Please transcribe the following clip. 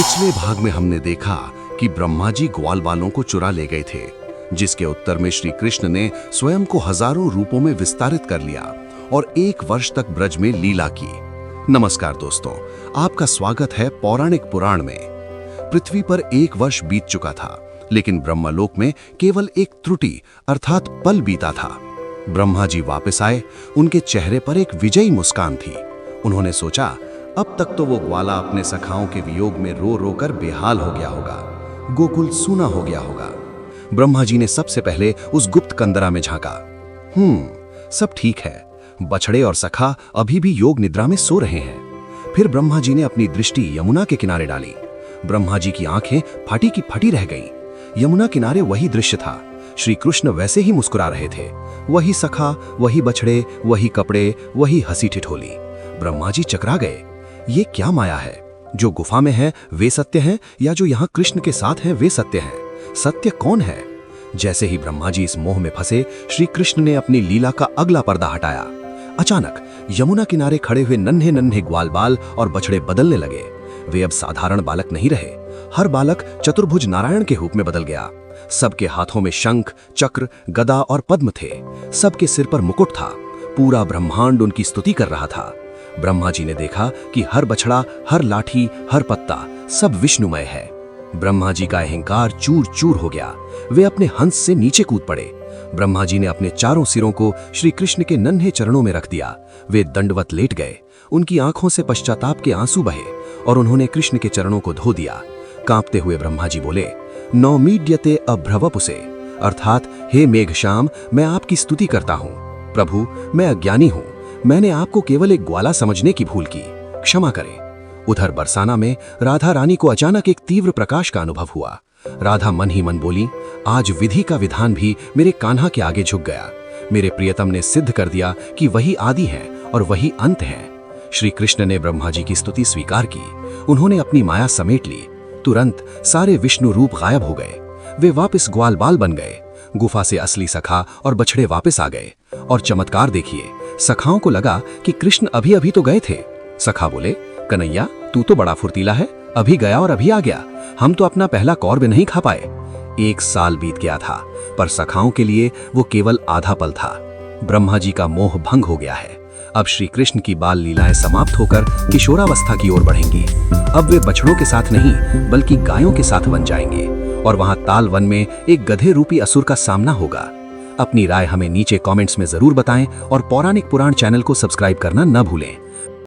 पिछले भाग में हमने देखा कि ब्रह्मा जी ग्वाल बालों को चुरा ले गए थे, जिसके उत्तर में श्री कृष्ण ने स्वयं को हजारों रूपों में विस्तारित कर लिया और 1 वर्ष तक ब्रज में लीला की। नमस्कार दोस्तों, आपका स्वागत है पौराणिक पुराण में। पृथ्वी पर 1 वर्ष बीत चुका था, लेकिन ब्रह्मलोक में केवल एक त्रुटि अर्थात पल बीता था। ब्रह्मा जी वापस आए, उनके चेहरे पर एक विजयी मुस्कान थी। उन्होंने सोचा, अब तक तो वो ग्वाला अपने सखाओं के वियोग में रो रो कर बेहाल हो गया होगा, गोकुल सूना हो गया होगा। ब्रह्मा जी ने सबसे पहले उस गुप्त कंदरा में झांका। सब ठीक है, बछड़े और सखा अभी भी योग निद्रा में सो रहे हैं। फिर ब्रह्मा जी ने अपनी दृष्टि यमुना के किनारे डाली। ब्रह्मा जी की आंखें फटी की फटी रह गईं। यमुना किनारे वही दृश्य था। श्री कृष्ण वैसे ही मुस्कुरा रहे थे। वही सखा, वही बछड़े, वही कपड़े, वही हंसी ठिठोली। ब्रह्मा जी चकरा गए। ये क्या माया है? जो गुफा में है वे सत्य हैं, या जो यहाँ कृष्ण के साथ हैं वे सत्य हैं? सत्य कौन है? जैसे ही ब्रह्मा जी इस मोह में फंसे, श्री कृष्ण ने अपनी लीला का अगला पर्दा हटाया। अचानक यमुना किनारे खड़े हुए नन्हे नन्हे ग्वाल बाल और बछड़े बदलने लगे। वे अब साधारण बालक नहीं रहे। हर बालक चतुर्भुज नारायण के रूप में बदल गया। सबके हाथों में शंख, चक्र, गदा और पद्म थे। सबके सिर पर मुकुट था। पूरा ब्रह्मांड उनकी स्तुति कर रहा था। ब्रह्मा जी ने देखा कि हर बछड़ा, हर लाठी, हर पत्ता सब विष्णुमय है। ब्रह्मा जी का अहंकार चूर चूर हो गया। वे अपने हंस से नीचे कूद पड़े। ब्रह्मा जी ने अपने चारों सिरों को श्री कृष्ण के नन्हे चरणों में रख दिया। वे दंडवत लेट गए। उनकी आंखों से पश्चाताप के आंसू बहे और उन्होंने कृष्ण के चरणों को धो दिया। कांपते हुए ब्रह्मा जी बोले, नौमीड्यते अभ्रवपुसे, अर्थात हे मेघश्याम, मैं आपकी स्तुति करता हूँ। प्रभु, मैं अज्ञानी हूँ। मैंने आपको केवल एक ग्वाला समझने की भूल की, क्षमा करें। उधर बरसाना में राधा रानी को अचानक एक तीव्र प्रकाश का अनुभव हुआ। राधा मन ही मन बोली, आज विधि का विधान भी मेरे कान्हा के आगे झुक गया। मेरे प्रियतम ने सिद्ध कर दिया कि वही आदि है और वही अंत है। श्री कृष्ण ने ब्रह्मा जी की स्तुति स्वीकार की। उन्होंने अपनी माया समेट ली। तुरंत सारे विष्णु रूप गायब हो गए। वे वापस ग्वाल बाल बन गए। गुफा से असली सखा और बछड़े वापस आ गए। और चमत्कार देखिए, सखाओं को लगा कि कृष्ण अभी अभी तो गए थे। सखा बोले, कन्हैया, तू तो बड़ा फुर्तीला है, अभी गया और अभी आ गया। हम तो अपना पहला कौर भी नहीं खा पाए। 1 साल बीत गया था, पर सखाओं के लिए वो केवल आधा पल था। ब्रह्मा जी का मोह भंग हो गया है। अब श्री कृष्ण की बाल लीलाएं समाप्त होकर किशोरावस्था की ओर बढ़ेंगी। अब वे बछड़ों के साथ नहीं, बल्कि गायों के साथ बन जाएंगे और वहां ताल वन में एक गधे रूपी असुर का सामना होगा। अपनी राय हमें नीचे कमेंट्स में जरूर बताएं और पौराणिक पुराण चैनल को सब्सक्राइब करना न भूलें।